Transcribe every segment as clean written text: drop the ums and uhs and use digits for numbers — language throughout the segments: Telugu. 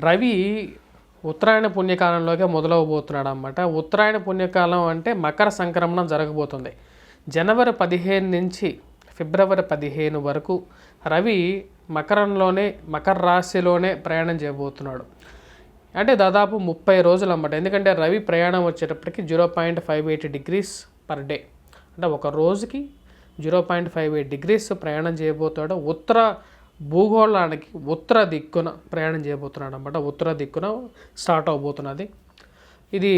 రవి ఉత్తరాయణ పుణ్యకాలంలోకే మొదలవబోతున్నాడు అన్నమాట. ఉత్తరాయణ పుణ్యకాలం అంటే మకర సంక్రమణం జరగబోతుంది. జనవరి 15 నుంచి ఫిబ్రవరి 15 వరకు రవి మకర రాశిలోనే ప్రయాణం చేయబోతున్నాడు. అంటే దాదాపు 30 రోజులు అన్నమాట. ఎందుకంటే రవి ప్రయాణం వచ్చేటప్పటికి 0.58 డిగ్రీస్ పర్ డే, అంటే ఒక రోజుకి 0.58 డిగ్రీస్ ప్రయాణం చేయబోతాడు. ఉత్తర భూగోళానికి ఉత్తర దిక్కున ప్రయాణం చేయబోతున్నాడు అన్నమాట. ఉత్తర దిక్కున స్టార్ట్ అవబోతున్నది. ఇది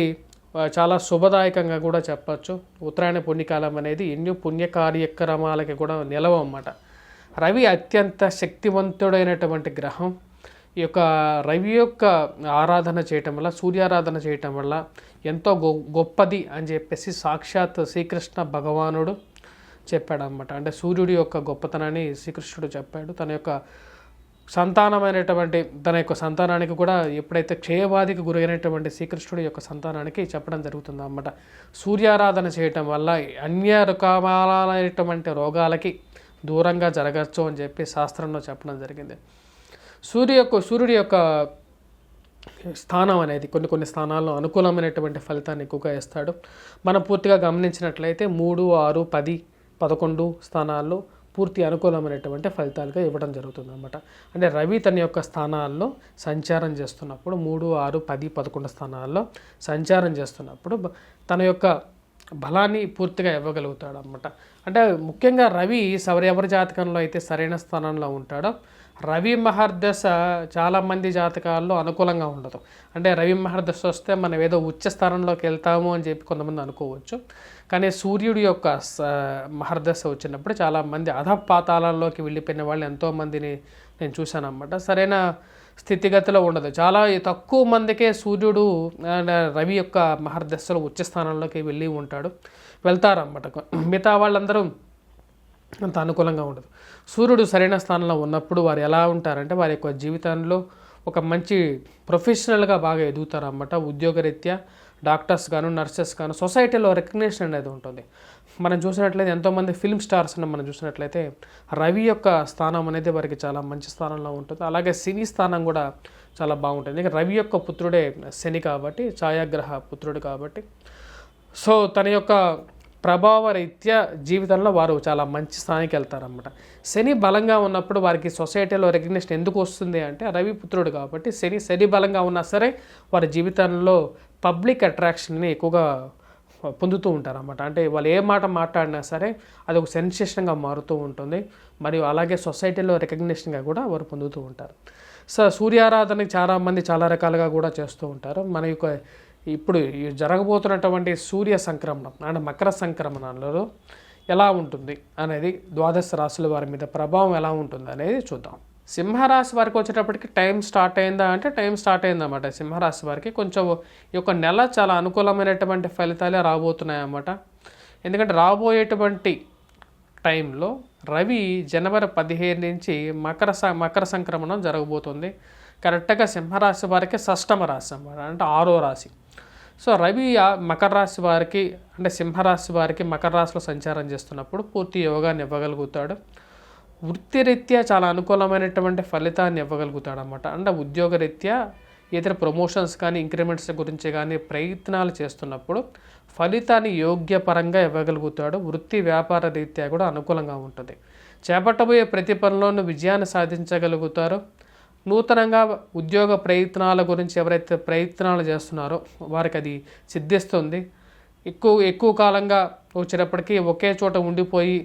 చాలా శుభదాయకంగా కూడా చెప్పచ్చు. ఉత్తరాయణ పుణ్యకాలం అనేది ఎన్నో పుణ్య కార్యక్రమాలకి కూడా నిలవ అన్నమాట. రవి అత్యంత శక్తివంతుడైనటువంటి గ్రహం. ఈ యొక్క రవి యొక్క ఆరాధన చేయటం వల్ల, సూర్యారాధన చేయటం వల్ల ఎంతో గొప్పది అని చెప్పేసి సాక్షాత్ శ్రీకృష్ణ భగవానుడు చెప్పాడనమాట. అంటే సూర్యుడి యొక్క గొప్పతనాన్ని శ్రీకృష్ణుడు చెప్పాడు. తన యొక్క సంతానానికి కూడా ఎప్పుడైతే క్షయవాదికి గురైనటువంటి శ్రీకృష్ణుడి యొక్క సంతానానికి చెప్పడం జరుగుతుంది అన్నమాట. సూర్యారాధన చేయటం వల్ల అన్య రకాలైనటువంటి రోగాలకి దూరంగా జరగచ్చు అని చెప్పి శాస్త్రంలో చెప్పడం జరిగింది. సూర్యుడి యొక్క స్థానం అనేది కొన్ని స్థానాల్లో అనుకూలమైనటువంటి ఫలితాన్ని ఎక్కువగా ఇస్తాడు. మనం పూర్తిగా గమనించినట్లయితే 3, 6, 10, 11 స్థానాల్లో పూర్తి అనుకూలమైనటువంటి ఫలితాలుగా ఇవ్వడం జరుగుతుంది అన్నమాట. అంటే రవి తన యొక్క స్థానాల్లో సంచారం చేస్తున్నప్పుడు 3, 6, 10, 11 స్థానాల్లో సంచారం చేస్తున్నప్పుడు తన యొక్క బలాన్ని పూర్తిగా ఇవ్వగలుగుతాడు అన్నమాట. అంటే ముఖ్యంగా రవి ఎవరి జాతకంలో అయితే సరైన స్థానంలో ఉంటాడో, రవి మహర్దశ చాలామంది జాతకాల్లో అనుకూలంగా ఉండదు. అంటే రవి మహర్దశ వస్తే మనం ఏదో ఉచ్చ స్థానంలోకి వెళ్తాము అని చెప్పి కొంతమంది అనుకోవచ్చు. కానీ సూర్యుడి యొక్క మహర్దశ వచ్చినప్పుడు చాలామంది అధపాతాళంలోకి వెళ్ళిపోయిన వాళ్ళు ఎంతోమందిని నేను చూశాను అన్నమాట. సరైన స్థితిగతిలో ఉండదు. చాలా తక్కువ మందికే సూర్యుడు రవి యొక్క మహర్దశలో ఉచ్చ స్థానంలోకి వెళ్తారన్నమాట. మిగతా వాళ్ళందరూ అంత అనుకూలంగా ఉండదు. సూర్యుడు సరైన స్థానంలో ఉన్నప్పుడు వారు ఎలా ఉంటారంటే వారి యొక్క జీవితంలో ఒక మంచి ప్రొఫెషనల్గా బాగా ఎదుగుతారన్నమాట. ఉద్యోగరీత్యా డాక్టర్స్ గాను, నర్సెస్ గాను సొసైటీలో రికగ్నిషన్ అనేది ఉంటుంది. మనం చూసినట్లయితే ఎంతోమంది ఫిల్మ్ స్టార్స్ని మనం చూసినట్లయితే రవి యొక్క స్థానం అనేది వారికి చాలా మంచి స్థానంలో ఉంటుంది. అలాగే సినీ స్థానం కూడా చాలా బాగుంటుంది. ఎందుకంటే రవి యొక్క పుత్రుడే శని కాబట్టి, ఛాయాగ్రహ పుత్రుడు కాబట్టి, సో తన యొక్క ప్రభావ రీత్యా జీవితంలో వారు చాలా మంచి స్థానానికి వెళ్తారన్నమాట. శని బలంగా ఉన్నప్పుడు వారికి సొసైటీలో రికగ్నిషన్ ఎందుకు వస్తుంది అంటే రవి పుత్రుడు కాబట్టి. శని బలంగా ఉన్నా సరే వారి జీవితంలో పబ్లిక్ అట్రాక్షన్ని ఎక్కువగా పొందుతూ ఉంటారన్నమాట. అంటే వాళ్ళు ఏ మాట మాట్లాడినా సరే అది ఒక సెన్సేషన్గా మారుతూ ఉంటుంది. మరియు అలాగే సొసైటీలో రికగ్నిషన్గా కూడా వారు పొందుతూ ఉంటారు. సో సూర్యారాధనకి చాలామంది చాలా రకాలుగా కూడా చేస్తూ ఉంటారు. మన యొక్క ఇప్పుడు జరగబోతున్నటువంటి సూర్య సంక్రమణం అంటే మకర సంక్రమణంలో ఎలా ఉంటుంది అనేది, ద్వాదశ రాశుల వారి మీద ప్రభావం ఎలా ఉంటుంది అనేది చూద్దాం. సింహరాశి వారికి వచ్చేటప్పటికి టైం స్టార్ట్ అయిందన్నమాట. సింహరాశి వారికి కొంచెం ఈ యొక్క నెల చాలా అనుకూలమైనటువంటి ఫలితాలే రాబోతున్నాయి అన్నమాట. ఎందుకంటే రాబోయేటువంటి టైంలో రవి జనవరి 15 నుంచి మకర సంక్రమణం జరగబోతుంది. కరెక్ట్గా సింహరాశి వారికి షష్టమ రాశి అన్నమాట, అంటే 6వ రాశి. సో రవి మకర రాశి వారికి అంటే సింహరాశి వారికి మకర రాశిలో సంచారం చేస్తున్నప్పుడు పూర్తి యోగాన్ని ఇవ్వగలుగుతాడు. వృత్తిరీత్యా చాలా అనుకూలమైనటువంటి ఫలితాన్ని ఇవ్వగలుగుతాడు అన్నమాట. అంటే ఉద్యోగరీత్యా ఇతర ప్రమోషన్స్ కానీ, ఇంక్రిమెంట్స్ గురించి కానీ ప్రయత్నాలు చేస్తున్నప్పుడు ఫలితాన్ని యోగ్యపరంగా ఇవ్వగలుగుతాడు. వృత్తి వ్యాపార రీత్యా కూడా అనుకూలంగా ఉంటుంది. చేపట్టబోయే ప్రతి పనిలోనూ విజయాన్ని సాధించగలుగుతారు. నూతనంగా ఉద్యోగ ప్రయత్నాల గురించి ఎవరైతే ప్రయత్నాలు చేస్తున్నారో వారికి అది సిద్ధిస్తుంది. ఎక్కువ కాలంగా వచ్చేటప్పటికీ ఒకే చోట ఉండిపోయి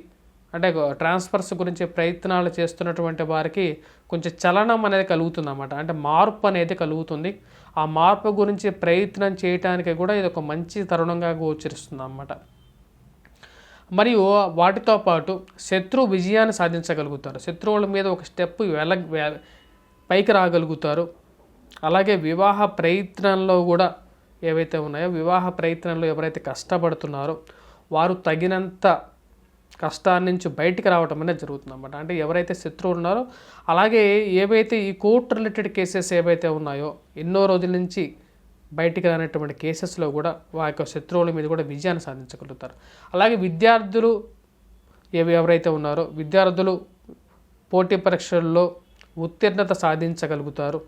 అంటే ట్రాన్స్ఫర్స్ గురించి ప్రయత్నాలు చేస్తున్నటువంటి వారికి కొంచెం చలనం అనేది కలుగుతుంది అన్నమాట. అంటే మార్పు అనేది కలుగుతుంది. ఆ మార్పు గురించి ప్రయత్నం చేయడానికి కూడా ఇది ఒక మంచి తరుణంగా గోచరిస్తుంది అన్నమాట. మరియు వాటితో పాటు శత్రు విజయాన్ని సాధించగలుగుతారు. శత్రువుల మీద ఒక స్టెప్ పైకి రాగలుగుతారు. అలాగే వివాహ ప్రయత్నంలో కూడా ఏవైతే ఉన్నాయో, వివాహ ప్రయత్నంలో ఎవరైతే కష్టపడుతున్నారో వారు తగినంత కష్టాన్ని నుంచి బయటికి రావటం అనేది జరుగుతుంది అన్నమాట. అంటే ఎవరైతే శత్రువులు ఉన్నారో, అలాగే ఏవైతే ఈ కోర్ట్ రిలేటెడ్ కేసెస్ ఏవైతే ఉన్నాయో ఎన్నో రోజుల నుంచి బయటికి రానటువంటి కేసెస్లో కూడా వారి యొక్క శత్రువుల మీద కూడా విజయాన్ని సాధించగలుగుతారు. అలాగే విద్యార్థులు ఎవరైతే ఉన్నారో విద్యార్థులు పోటీ పరీక్షల్లో ఉత్తీర్ణత సాధించగలుగుతారు.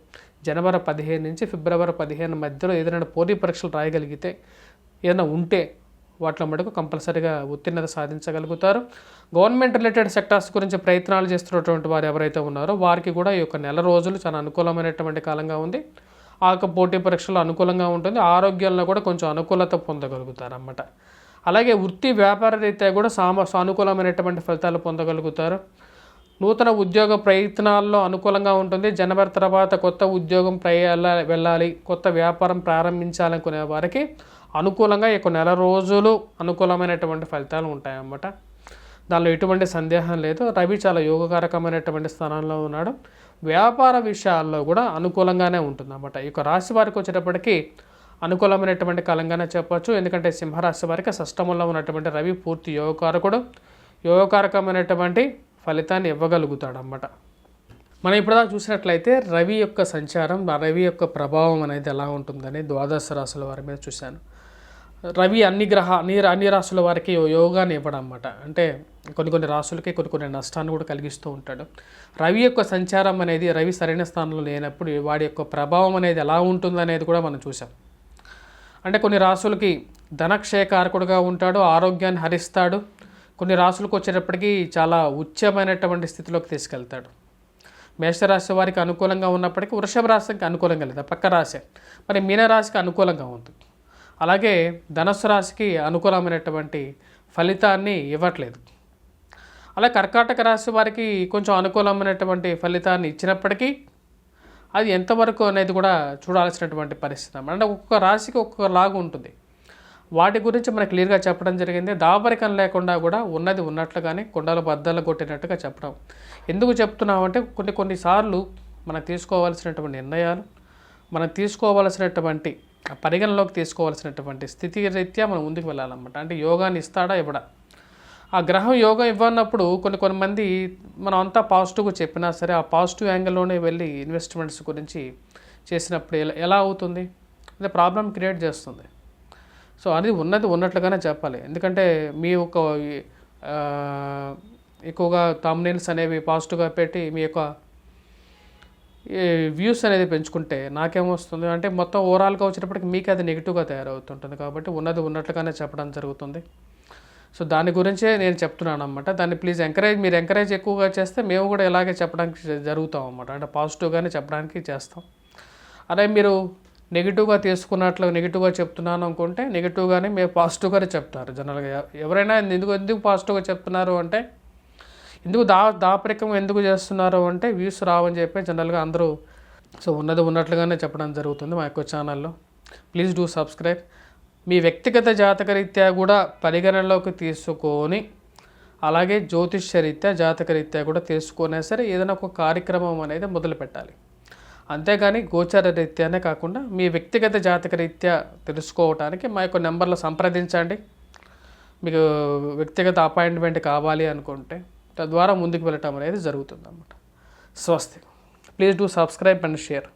జనవరి 15 నుంచి ఫిబ్రవరి 15 మధ్యలో ఏదైనా పోటీ పరీక్షలు రాయగలిగితే ఏదైనా ఉంటే వాటిలో మటుకు కంపల్సరీగా ఉత్తీర్ణత సాధించగలుగుతారు. గవర్నమెంట్ రిలేటెడ్ సెక్టార్స్ గురించి ప్రయత్నాలు చేస్తున్నటువంటి వారు ఎవరైతే ఉన్నారో వారికి కూడా ఈ యొక్క నెల రోజులు చాలా అనుకూలమైనటువంటి కాలంగా ఉంది. ఆ యొక్క పోటీ పరీక్షలు అనుకూలంగా ఉంటుంది. ఆరోగ్యంలో కూడా కొంచెం అనుకూలత పొందగలుగుతారు అన్నమాట. అలాగే వృత్తి వ్యాపార రీత్యా కూడా సానుకూలమైనటువంటి ఫలితాలు పొందగలుగుతారు. నూతన ఉద్యోగ ప్రయత్నాల్లో అనుకూలంగా ఉంటుంది. జనవరి తర్వాత కొత్త ఉద్యోగం వెళ్ళాలి, కొత్త వ్యాపారం ప్రారంభించాలనుకునే వారికి అనుకూలంగా ఈ నెల రోజులు అనుకూలమైనటువంటి ఫలితాలు ఉంటాయన్నమాట. దానిలో ఎటువంటి సందేహం లేదు. రవి చాలా యోగకారకమైనటువంటి స్థానంలో ఉన్నాడు. వ్యాపార విషయాల్లో కూడా అనుకూలంగానే ఉంటుందన్నమాట. ఈ యొక్క రాశి వారికి వచ్చేటప్పటికీ అనుకూలమైనటువంటి కాలంగానే చెప్పవచ్చు. ఎందుకంటే సింహరాశి వారికి షష్టమంలో ఉన్నటువంటి రవి పూర్తి యోగకారకుడు, యోగకారకమైనటువంటి ఫలితాన్ని ఇవ్వగలుగుతాడు అన్నమాట. మనం ఇప్పుడుదా చూసినట్లయితే రవి యొక్క సంచారం, రవి యొక్క ప్రభావం అనేది ఎలా ఉంటుందని ద్వాదశ రాశుల వారి మీద చూశాను. రవి అన్ని రాశుల వారికి యోగాన్ని ఇవ్వడం అన్నమాట. అంటే కొన్ని రాశులకి కొన్ని నష్టాన్ని కూడా కలిగిస్తూ ఉంటాడు. రవి యొక్క సంచారం అనేది, రవి సరైన స్థానంలో లేనప్పుడు వాడి యొక్క ప్రభావం అనేది ఎలా ఉంటుందనేది కూడా మనం చూసాం. అంటే కొన్ని రాశులకి ధనక్షయకారకుడుగా ఉంటాడు, ఆరోగ్యాన్ని హరిస్తాడు. కొన్ని రాశులకు వచ్చేటప్పటికీ చాలా ఉచ్చమైనటువంటి స్థితిలోకి తీసుకెళ్తాడు. మేషరాశి వారికి అనుకూలంగా ఉన్నప్పటికీ వృషభ రాశికి అనుకూలంగా లేదు, పక్క రాశి. మరి మీనరాశికి అనుకూలంగా ఉంది. అలాగే ధనుస్సు రాశికి అనుకూలమైనటువంటి ఫలితాన్ని ఇవ్వట్లేదు. అలా కర్కాటక రాశి వారికి కొంచెం అనుకూలమైనటువంటి ఫలితాన్ని ఇచ్చినప్పటికీ అది ఎంతవరకు అనేది కూడా చూడాల్సినటువంటి పరిస్థితి. అంటే ఒక్కొక్క రాశికి ఒక్కొక్క లాగా ఉంటుంది. వాటి గురించి మనకు క్లియర్గా చెప్పడం జరిగింది. దాపరికం లేకుండా కూడా ఉన్నది ఉన్నట్లుగానే కొండలు బద్దలు కొట్టినట్టుగా చెప్పడం. ఎందుకు చెప్తున్నామంటే కొన్నిసార్లు మనం తీసుకోవాల్సినటువంటి నిర్ణయాలు, మనం తీసుకోవాల్సినటువంటి పరిగణలోకి తీసుకోవాల్సినటువంటి స్థితి రీత్యా మనం ముందుకు వెళ్ళాలన్నమాట. అంటే యోగాన్ని ఇస్తాడా ఇవ్వడా, ఆ గ్రహం యోగం ఇవ్వనప్పుడు కొంతమంది మనం అంతా పాజిటివ్గా చెప్పినా సరే ఆ పాజిటివ్ యాంగిల్లోనే వెళ్ళి ఇన్వెస్ట్మెంట్స్ గురించి చేసినప్పుడు ఎలా అవుతుంది, అదే ప్రాబ్లం క్రియేట్ చేస్తుంది. సో అది ఉన్నది ఉన్నట్లుగానే చెప్పాలి. ఎందుకంటే మీ యొక్క ఎక్కువగా థంబ్నెయిల్స్ అనేవి పాజిటివ్గా పెట్టి మీ యొక్క వ్యూస్ అనేది పెంచుకుంటే నాకేమొస్తుంది అంటే మొత్తం ఓవరాల్గా వచ్చేటప్పటికి మీకు అది నెగిటివ్గా తయారవుతుంటుంది. కాబట్టి ఉన్నది ఉన్నట్లుగానే చెప్పడం జరుగుతుంది. సో దాని గురించే నేను చెప్తున్నాను అన్నమాట. దాన్ని ప్లీజ్ మీరు ఎంకరేజ్ ఎక్కువగా చేస్తే మేము కూడా ఇలాగే చెప్పడానికి జరుగుతాం అన్నమాట. అంటే పాజిటివ్గానే చెప్పడానికి చేస్తాం. అదే మీరు నెగిటివ్గా తీసుకున్నట్లు నెగిటివ్గా చెప్తున్నాను అనుకుంటే నెగిటివ్గానే మీరు పాజిటివ్గానే చెప్తారు జనరల్గా. ఎవరైనా ఎందుకు పాజిటివ్గా చెప్తున్నారు అంటే, ఎందుకు దాపరికం ఎందుకు చేస్తున్నారు అంటే వ్యూస్ రావని చెప్పి జనరల్గా అందరూ సో ఉన్నది ఉన్నట్లుగానే చెప్పడం జరుగుతుంది మా యొక్క ఛానల్లో. Please do subscribe. మీ వ్యక్తిగత జాతకరీత్యా కూడా పరిగణనలోకి తీసుకొని, అలాగే జ్యోతిష్యరీత్యా జాతకరీత్యా కూడా తీసుకునే సరే ఏదైనా ఒక కార్యక్రమం అనేది మొదలు పెట్టాలి. అంతేగాని గోచార రీత్యానే కాకుండా మీ వ్యక్తిగత జాతక రీత్యా తెలుసుకోవడానికి మా యొక్క నెంబర్లో సంప్రదించండి. మీకు వ్యక్తిగత అపాయింట్మెంట్ కావాలి అనుకుంటే తద్వారా ముందుకు వెళ్ళటం అనేది జరుగుతుంది అన్నమాట. స్వస్తి. Please do subscribe and share.